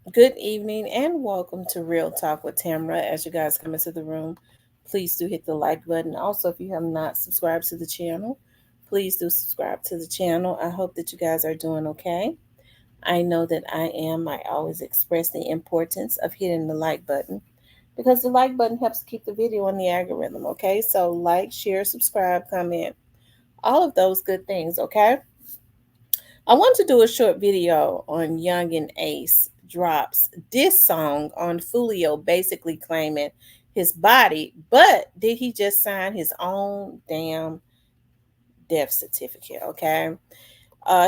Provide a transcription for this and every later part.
Good evening and welcome to Real Talk with Tamara. As you guys come into the room, please do hit the like button. Also, if you have not subscribed to the channel, please do subscribe to the channel. I hope that you guys are doing okay. I know that I am. I always express the importance of hitting the like button because the like button helps keep the video on the algorithm, okay? So, like, share, subscribe, comment, all of those good things, okay? I want to do a short video on Young and Ace drops this song on Foolio, basically claiming his body, but did he just sign his own damn death certificate? Okay.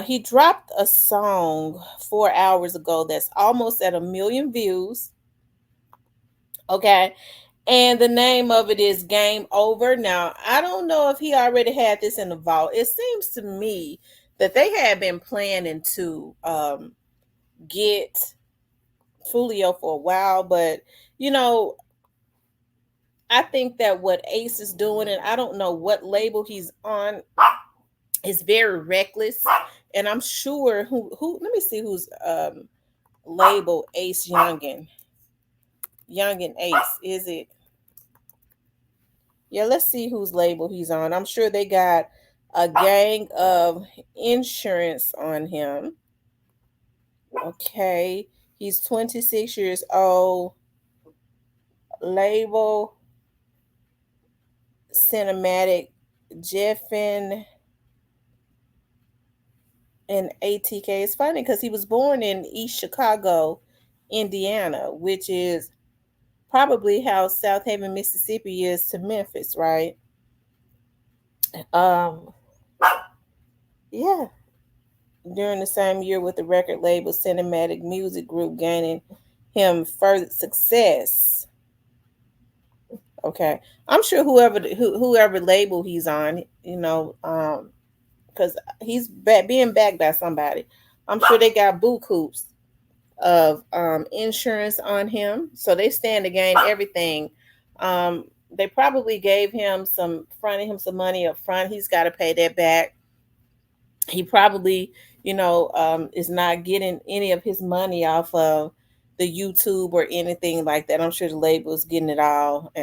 He dropped a song 4 hours ago that's almost at 1 million views. Okay. And the name of it is Game Over. Now, I don't know if he already had this in the vault. It seems to me that they had been planning to get Foolio for a while, but you know, I think that what Ace is doing, and I don't know what label he's on, is very reckless. And I'm sure who let me see who's label Ace Youngin Ace. Is it? Yeah, let's see whose label he's on. I'm sure they got a gang of insurance on him. Okay. He's 26 years old. Label Cinematic Jeffin and ATK. It's funny because he was born in East Chicago, Indiana, which is probably how South Haven, Mississippi is to Memphis, right? Um, yeah. During the same year with the record label Cinematic Music Group gaining him further success. Okay. I'm sure whoever label he's on, because being backed by somebody. I'm sure they got boo coops of insurance on him, so they stand to gain everything. They probably gave him fronted him some money up front. He's got to pay that back. He probably, is not getting any of his money off of the YouTube or anything like that. I'm sure the label is getting it all,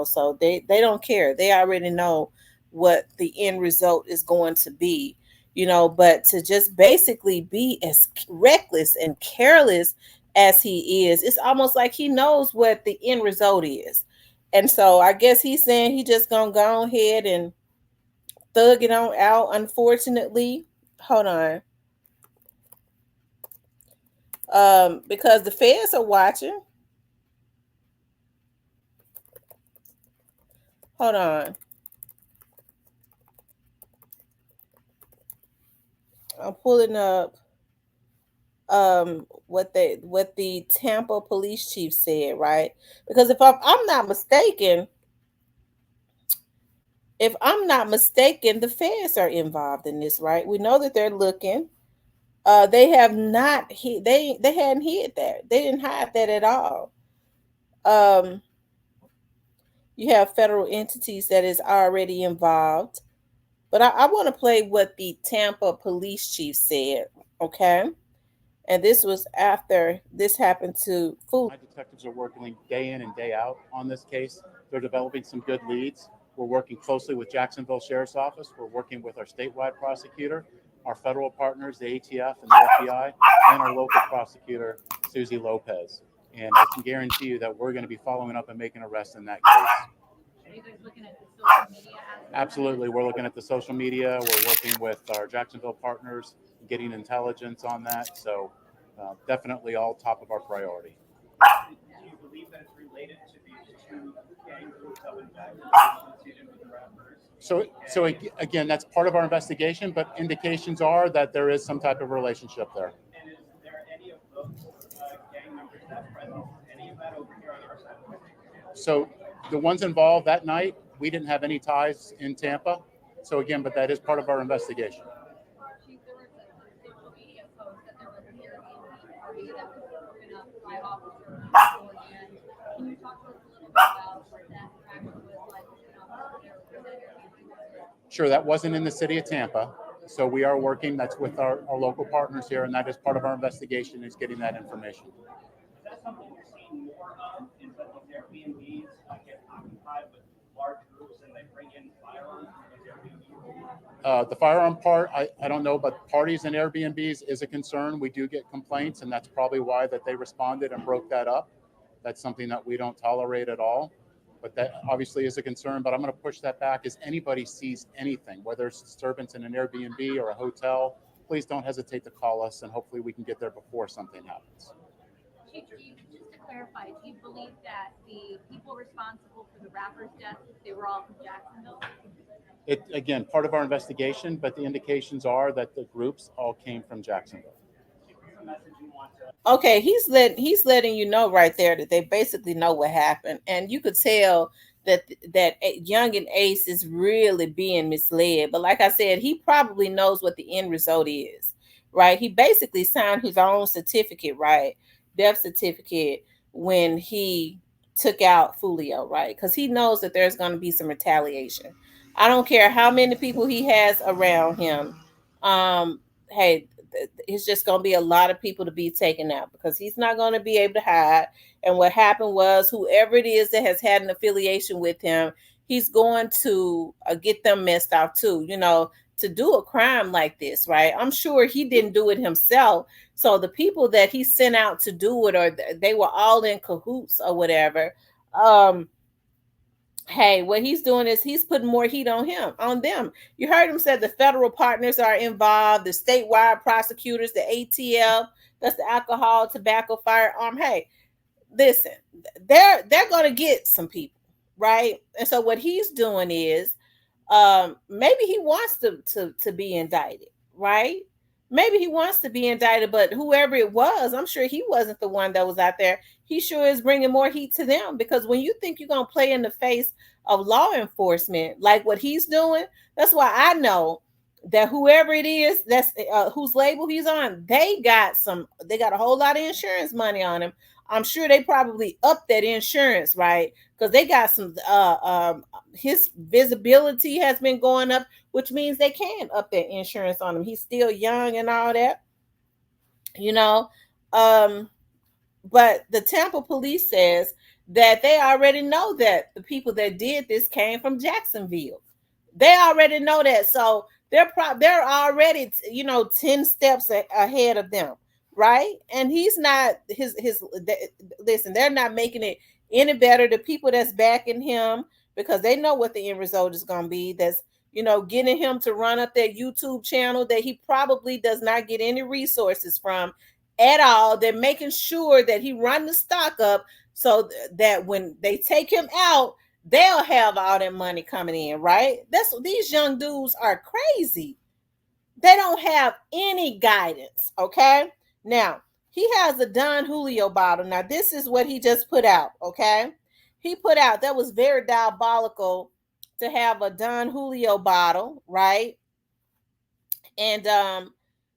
so they don't care. They already know what the end result is going to be, but to just basically be as reckless and careless as he is, it's almost like he knows what the end result is. And so I guess he's saying he just gonna go ahead and thug it on out, unfortunately. Hold on. Because the feds are watching. Hold on. I'm pulling up what the Tampa police chief said, right? Because if I'm not mistaken, the feds are involved in this, right? We know that they're looking. They have not they hadn't hid that. They didn't hide that at all. Um, you have federal entities that is already involved. But I want to play what the Tampa police chief said, okay? And this was after this happened to Fool. My detectives are working day in and day out on this case. They're developing some good leads. We're working closely with Jacksonville Sheriff's Office. We're working with our statewide prosecutor, our federal partners, the ATF and the FBI, and our local prosecutor, Susie Lopez. And I can guarantee you that we're going to be following up and making arrests in that case. Are you guys looking at the social media aspect? Absolutely. We're looking at the social media. We're working with our Jacksonville partners, getting intelligence on that. So definitely all top of our priority. Do you believe that it's related to these two gang groups up in Texas associated with the rappers? So again, that's part of our investigation, but indications are that there is some type of relationship there. And is there any of those gang members that present any of that over here on our side of the state? So the ones involved that night, we didn't have any ties in Tampa. So again, but that is part of our investigation. Chief, there was a social media post that there was an Airbnb party that was broken up by officers beforehand. Can you talk to us a little bit about what that interaction was like with an officer there with that Airbnb? Sure, that wasn't in the city of Tampa. So we are working, that's with our local partners here, and that is part of our investigation is getting that information. something you're seeing more of? Is that these Airbnbs get occupied with large groups and they bring in firearms to these Airbnbs? The firearm part, I don't know, but parties and Airbnbs is a concern. We do get complaints, and that's probably why that they responded and broke that up. That's something that we don't tolerate at all. But that obviously is a concern. But I'm going to push that back. As anybody sees anything, whether it's disturbance in an Airbnb or a hotel, please don't hesitate to call us, and hopefully we can get there before something happens. Chief, just to clarify, do you believe that the people responsible for the rapper's death, they were all from Jacksonville? It again, part of our investigation, but the indications are that the groups all came from Jacksonville. Okay, he's letting you know right there that they basically know what happened, and you could tell that young and Ace is really being misled. But like I said, he probably knows what the end result is, right? He basically signed his own certificate, right, death certificate, when he took out Foolio, right? Because he knows that there's going to be some retaliation. I don't care how many people he has around him. Hey, it's just going to be a lot of people to be taken out because he's not going to be able to hide. And what happened was, whoever it is that has had an affiliation with him, he's going to get them messed off too. To do a crime like this, right? I'm sure he didn't do it himself. So the people that he sent out to do it, or they were all in cahoots or whatever. Hey, what he's doing is he's putting more heat on them. You heard him say the federal partners are involved, the statewide prosecutors, the ATF, that's the alcohol, tobacco, firearm. Hey, listen, they're going to get some people, right? And so what he's doing is, maybe he wants to be indicted, right? Maybe he wants to be indicted, but whoever it was, I'm sure he wasn't the one that was out there. He sure is bringing more heat to them, because when you think you're going to play in the face of law enforcement like what he's doing, that's why I know that whoever it is that's whose label he's on, they got a whole lot of insurance money on him. I'm sure they probably upped that insurance, right? Because they got some his visibility has been going up, which means they can up that insurance on him. He's still young and all that, you know. But the Tampa police says that they already know that the people that did this came from Jacksonville. They already know that, so they're already 10 steps ahead of them, right? And he's not listen, they're not making it any better. The people that's backing him, because they know what the end result is going to be, that's getting him to run up that YouTube channel that he probably does not get any resources from at all. They're making sure that he run the stock up so that when they take him out, they'll have all that money coming in, right? These young dudes are crazy. They don't have any guidance, okay? Now, he has a Don Julio bottle. Now, this is what he just put out, okay? He put out, that was very diabolical to have a Don Julio bottle, right? And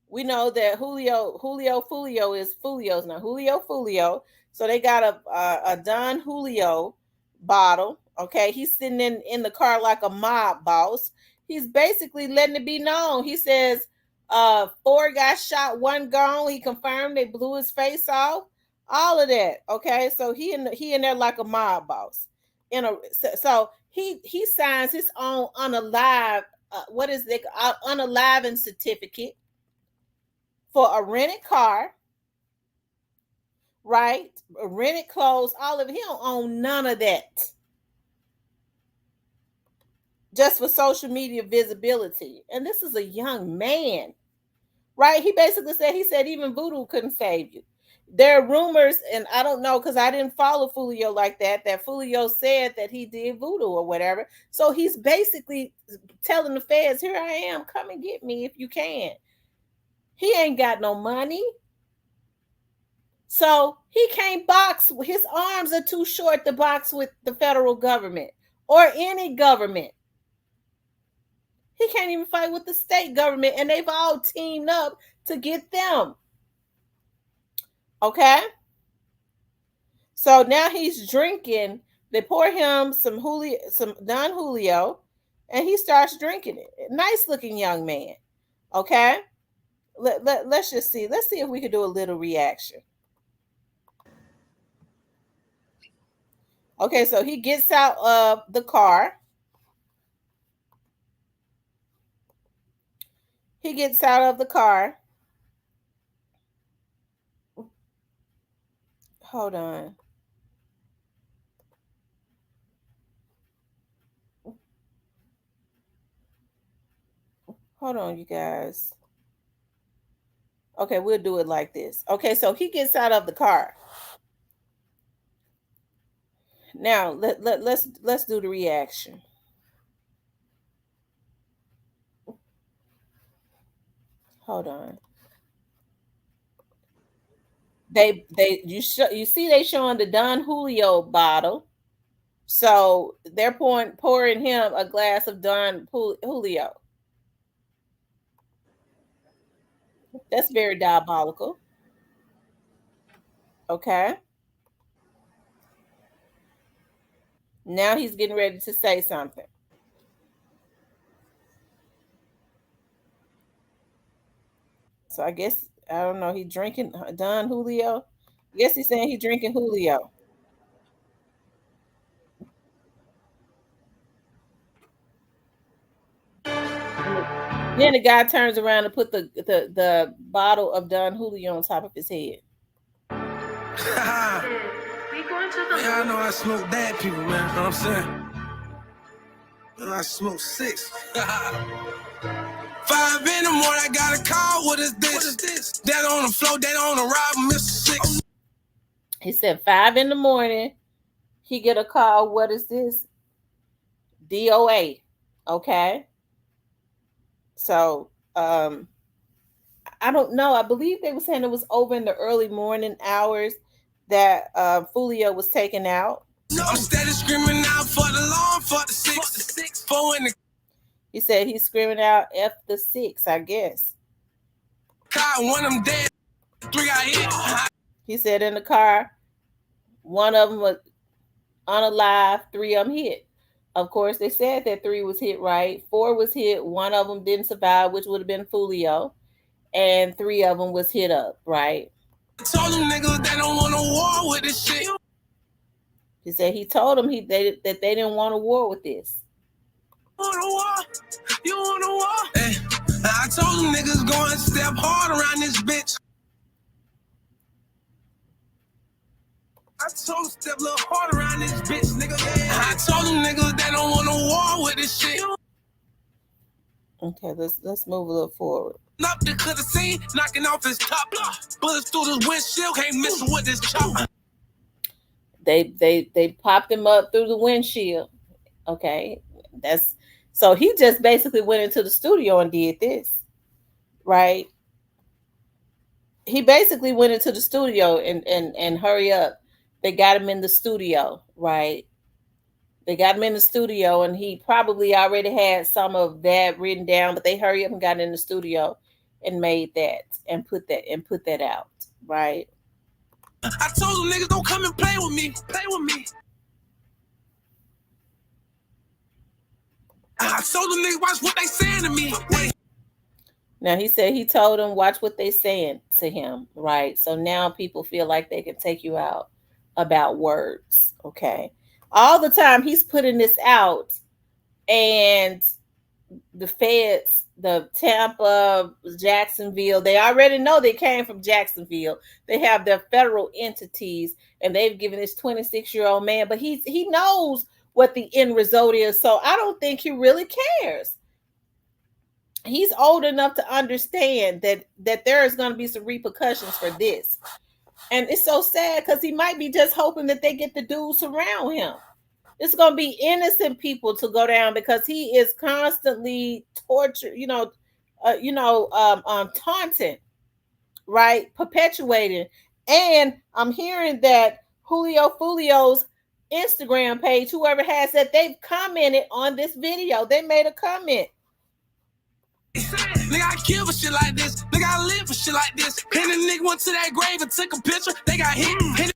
we know that Foolio is Foolio's now. Foolio. So they got a Don Julio bottle. Okay, he's sitting in the car like a mob boss. He's basically letting it be known. He says 4 got shot, 1 gone. He confirmed they blew his face off. All of that. Okay, so he in there like a mob boss. So he signs his own unalive unalivened certificate for a rented car, right? Rented clothes, all of it. He don't own none of that. Just for social media visibility. And this is a young man, right? He basically said even voodoo couldn't save you. There are rumors, and I don't know because I didn't follow Foolio like that Foolio said that he did voodoo or whatever. So he's basically telling the feds, here I am, come and get me if you can. He ain't got no money. So he can't box. His arms are too short to box with the federal government or any government. He can't even fight with the state government, and they've all teamed up to get them. Okay? So now he's drinking. They pour him some Don Julio, and he starts drinking it. Nice looking young man. Okay? Let's just see. Let's see if we can do a little reaction. Okay, so he gets out of the car. He gets out of the car. Hold on. Hold on, you guys. Okay, we'll do it like this. Okay, so he gets out of the car. Now let's do the reaction. Hold on. You see they showing the Don Julio bottle. So they're pouring him a glass of Don Julio. That's very diabolical. Okay. Now he's getting ready to say something. So I guess I don't know. He drinking Don Julio. I guess he's saying he's drinking Julio. Then the guy turns around and put the bottle of Don Julio on top of his head. Yeah, I know I smoke bad people, man. You know what I'm saying? I smoke 6. 5 in the morning, I got a call. What is this? That on the floor, that on the ride, Mr. 6. He said 5 in the morning. He get a call. What is this? DOA. Okay. So I don't know. I believe they were saying it was over in the early morning hours that Foolio was taken out. I'm steady screaming out for the law, for the 6, 4 in the. He said he's screaming out F the 6, I guess. Car, one of them dead, 3 got hit. He said in the car, one of them was unalive, 3 of them hit. Of course, they said that 3 was hit, right? 4 was hit. 1 of them didn't survive, which would have been Foolio. And 3 of them was hit up, right? I told them niggas they don't want a war with this shit. He said he told them that they didn't want a war with this. Want a war? You want a war? Hey, I told them niggas go and step hard around this bitch. I told them step a little hard around this bitch, nigga. I told them niggas they don't want a war with this shit. Okay, let's move a little forward. Up there could have seen knocking off his top. Bullets through this windshield, can't miss with this chopper. They popped him up through the windshield. Okay, so he just basically went into the studio and did this, right? He basically went into the studio and hurry up. They got him in the studio, right? They got him in the studio, and he probably already had some of that written down, but they hurry up and got in the studio and made that and put that out, right? I told them niggas don't come and play with me. I told them niggas watch what they saying to me. Now he said he told them watch what they saying to him, right? So now people feel like they can take you out about words, okay? All the time he's putting this out, and the feds, the Tampa, Jacksonville, they already know they came from Jacksonville. They have their federal entities, and they've given this 26-year-old man, but he knows what the end result is. So I don't think he really cares. He's old enough to understand that there is going to be some repercussions for this. And it's so sad because he might be just hoping that they get the dudes around him. It's going to be innocent people to go down because he is constantly taunting, right? Perpetuating. And I'm hearing that Foolio's Instagram page, whoever has that, they've commented on this video. They made a comment. Nigga, I kill for shit like this. Nigga, I live for shit like this. And the nigga went to that grave and took a picture. They got hit.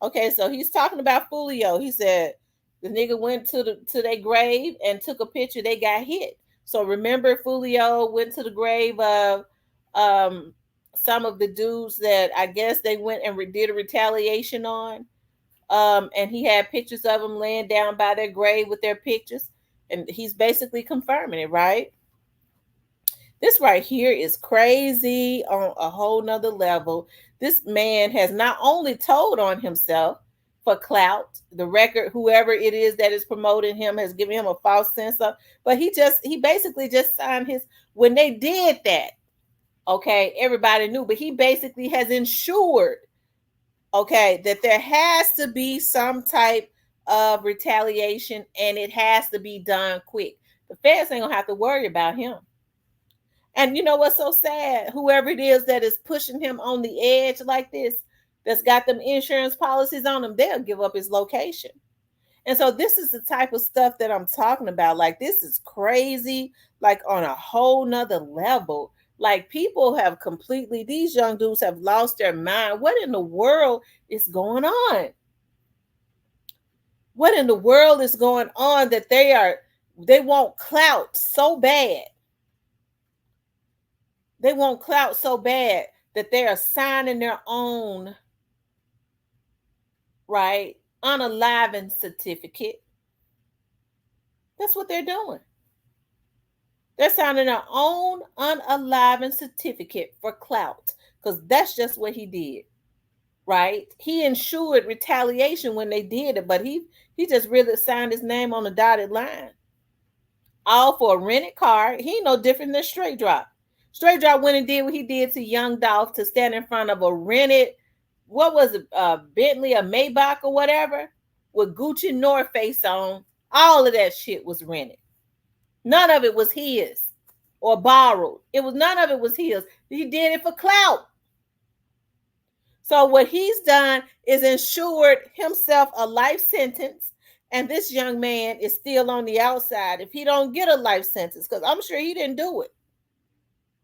Okay, so he's talking about Foolio. He said the nigga went to their grave and took a picture. They got hit. So remember, Foolio went to the grave of some of the dudes that I guess they went and did a retaliation on. And he had pictures of them laying down by their grave with their pictures, and he's basically confirming it, right? This right here is crazy on a whole nother level. This man has not only told on himself for clout, the record, whoever it is that is promoting him has given him a false sense of, but he basically just signed his, when they did that, okay, everybody knew, but he basically has ensured, okay, that there has to be some type of retaliation, and it has to be done quick. The feds ain't gonna have to worry about him. And you know what's so sad? Whoever it is that is pushing him on the edge like this, that's got them insurance policies on him, they'll give up his location. And so this is the type of stuff that I'm talking about. Like, this is crazy, like on a whole nother level. Like, people have completely, these young dudes have lost their mind. What in the world is going on? What in the world is going on that they want clout so bad? They want clout so bad that they are signing their own, right, unaliving certificate. That's what they're doing. They're signing their own unaliving certificate for clout, because that's just what he did, right? He ensured retaliation when they did it, but he just really signed his name on the dotted line. All for a rented car. He ain't no different than Straight Drop. Straight Drop went and did what he did to Young Dolph, to stand in front of a rented, what was it, Bentley, a Maybach or whatever, with Gucci North Face on. All of that shit was rented. None of it was his or borrowed. None of it was his. He did it for clout. So what he's done is ensured himself a life sentence, and this young man is still on the outside if he don't get a life sentence, because I'm sure he didn't do it.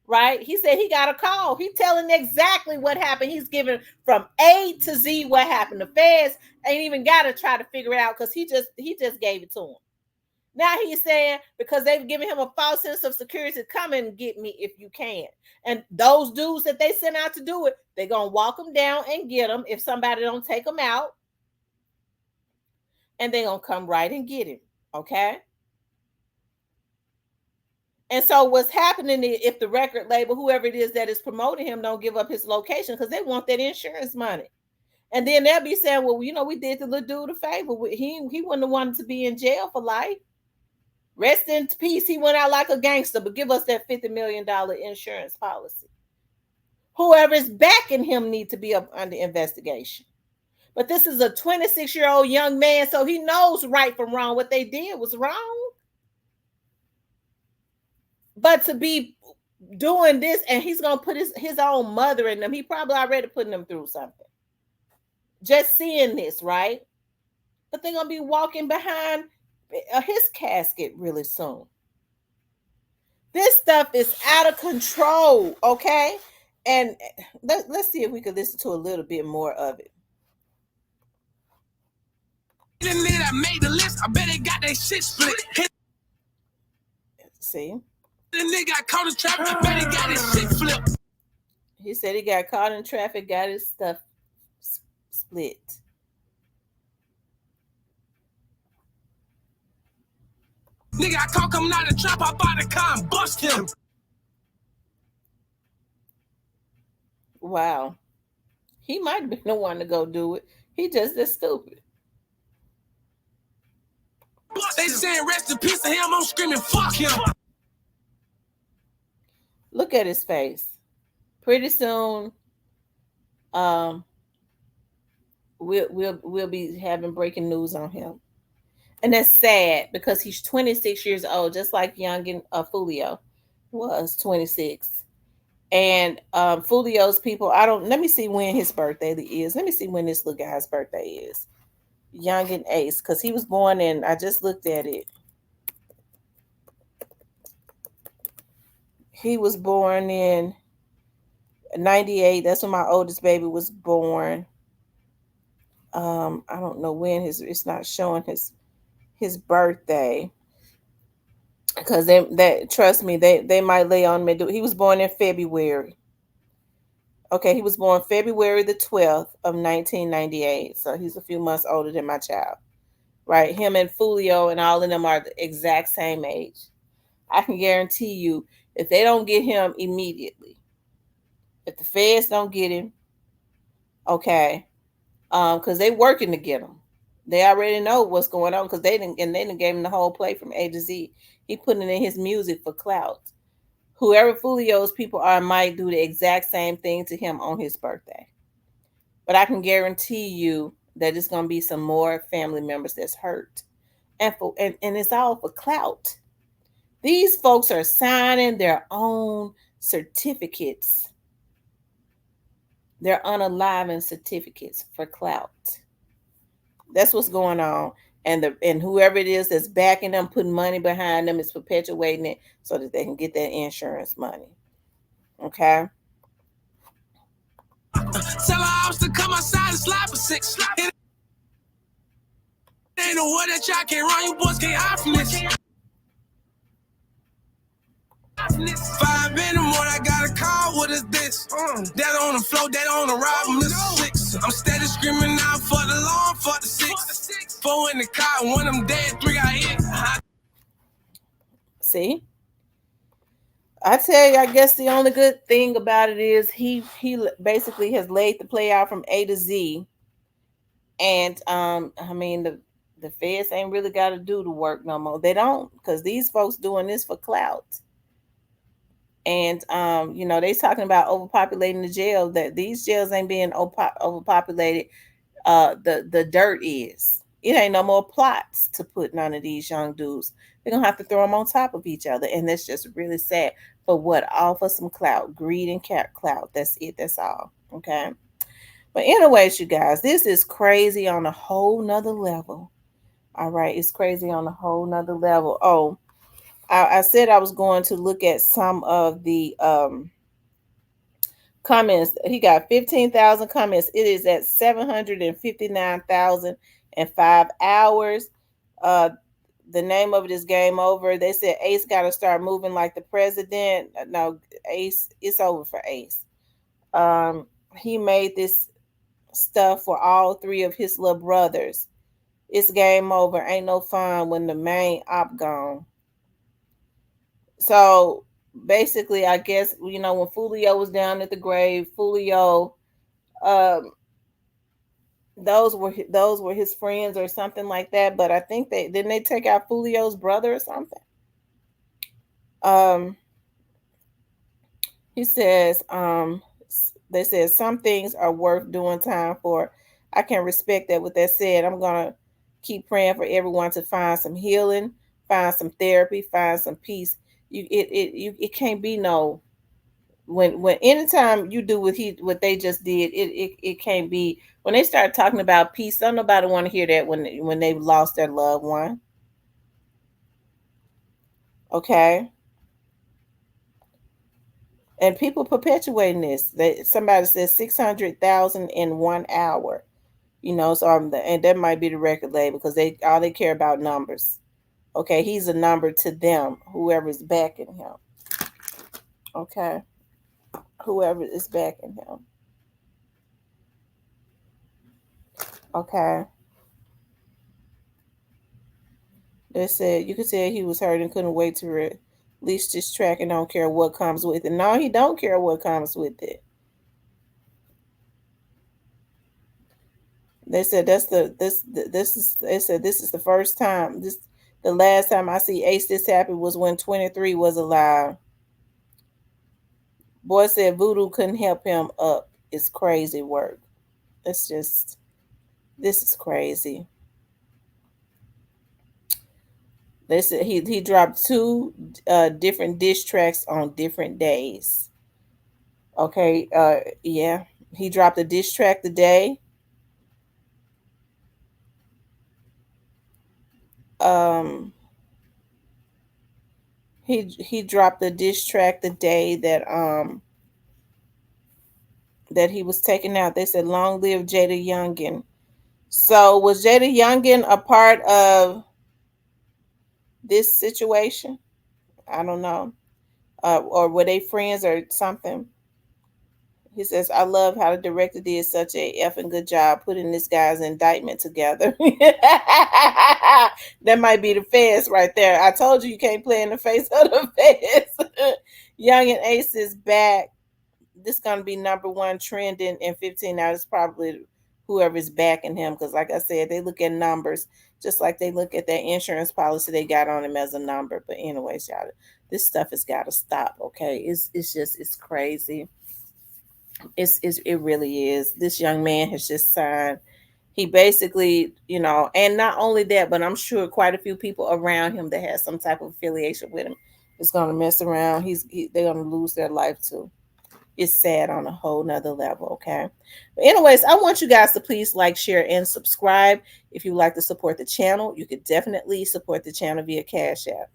Right? He said he got a call. He's telling exactly what happened. He's giving from A to Z what happened. The feds ain't even got to try to figure it out, because he just gave it to him. Now he's saying, because they've given him a false sense of security, come and get me if you can. And those dudes that they sent out to do it, they're going to walk them down and get them if somebody don't take them out. And they're going to come right and get him. Okay? And so what's happening is, if the record label, whoever it is that is promoting him, don't give up his location, because they want that insurance money. And then they'll be saying, well, you know, we did the little dude a favor. He wouldn't have wanted to be in jail for life. Rest in peace. He went out like a gangster, but give us that $50 million insurance policy. Whoever's backing him needs to be up under investigation. But this is a 26-year-old young man, so he knows right from wrong. What they did was wrong. But to be doing this, and he's going to put his own mother in them. He probably already putting them through something. Just seeing this, right? But they're going to be walking behind his casket really soon. This stuff is out of control, okay? And let's see if we can listen to a little bit more of it. The nigga that made the list, I bet they got that shit split. See? The nigga got caught in traffic, I bet he got his shit flipped. He said he got caught in traffic, got his stuff split. Nigga, I caught coming out of the trap, I bought the car and bust him. Wow. He might have been the one to go do it. He just is stupid. They saying rest in peace to him, I'm screaming fuck him. Look at his face. Pretty soon, we'll be having breaking news on him. And that's sad, because he's 26 years old, just like young Foolio was 26. And Foolio's people, let me see when his birthday is. Let me see when this little guy's birthday is. Young and Ace, because he was born in, I just looked at it. He was born in 98. That's when my oldest baby was born. I don't know when it's not showing his birthday, because trust me, they might lay on me. He was born in February. Okay, he was born February the 12th of 1998. So he's a few months older than my child. Right? Him and Foolio and all of them are the exact same age. I can guarantee you, if they don't get him immediately, if the feds don't get him, okay, because they working to get him. They already know what's going on because they didn't gave him the whole play from A to Z. He putting in his music for clout. Whoever Foolio's people are might do the exact same thing to him on his birthday. But I can guarantee you that it's gonna be some more family members that's hurt. And it's all for clout. These folks are signing their own certificates. They're unaliving certificates for clout. That's what's going on. And whoever it is that's backing them, putting money behind them, is perpetuating it so that they can get that insurance money. Okay. Tell her I was to come outside and slide for 6. It ain't no word that y'all can't run. You boys can't hide from this. 5 in the morning, I got a call. What is this? That on the floor, that on the ride, Mr. 6. I'm steady screaming out for the law, for the 6. 4 in the car, 1 of them dead, 3 got hit. See? I tell you, I guess the only good thing about it is he basically has laid the play out from A to Z. And I mean the feds ain't really got to do the work no more. They don't, because these folks doing this for clout. And you know, they talking about overpopulating the jail. That these jails ain't being overpopulated. The dirt is. It ain't no more plots to put none of these young dudes. They're gonna have to throw them on top of each other, and that's just really sad. For what? All for some clout, greed and clout. That's it. That's all. Okay. But anyways, you guys, this is crazy on a whole nother level. All right, it's crazy on a whole nother level. Oh, I said I was going to look at some of the comments. He got 15,000 comments. It is at 759,005 hours. The name of it is Game Over. They said Ace got to start moving like the president. No, Ace, it's over for Ace. He made this stuff for all 3 of his little brothers. It's game over. Ain't no fun when the main op gone. So basically, I guess, you know, when Foolio was down at the grave, Foolio, those were his friends or something like that. But I think they take out Foolio's brother or something. He says, they said some things are worth doing time for. I can respect that. With that said, I'm gonna keep praying for everyone to find some healing, find some therapy, find some peace. It can't be no when anytime you do what they just did, it can't be. When they start talking about peace, don't nobody want to hear that when they lost their loved one. Okay. And people perpetuating this. Somebody says 600,000 in 1 hour. You know, so and that might be the record label because they care about numbers. Okay, he's a number to them, whoever's backing him. Okay, whoever is backing him. Okay. They said you could tell he was hurt and couldn't wait to release this track and don't care what comes with it. No, he don't care what comes with it. They said this is the first time the last time I see Ace this happy was when 23 was alive. Boy said voodoo couldn't help him up. It's crazy work. This is crazy. They said he dropped 2 different diss tracks on different days. Okay, yeah. He dropped a diss track today. He dropped a diss track the day that that he was taken out. They said long live Jada Youngin. So was Jada Youngin a part of this situation? I don't know. Or were they friends or something? He says, I love how the director did such a effing good job putting this guy's indictment together. That might be the feds right there. I told you can't play in the face of the feds. Young and Ace is back. This is gonna be number one trending in 15 hours. Probably whoever's backing him, because like I said, they look at numbers just like they look at that insurance policy they got on him as a number. But anyways, y'all, this stuff has got to stop. Okay, it's just it's crazy. It really is. This young man has just signed. He basically, and not only that, but I'm sure quite a few people around him that has some type of affiliation with him is going to mess around. They're going to lose their life too. It's sad on a whole nother level. Okay. But anyways, I want you guys to please like, share, and subscribe. If you like to support the channel, you could definitely support the channel via Cash App.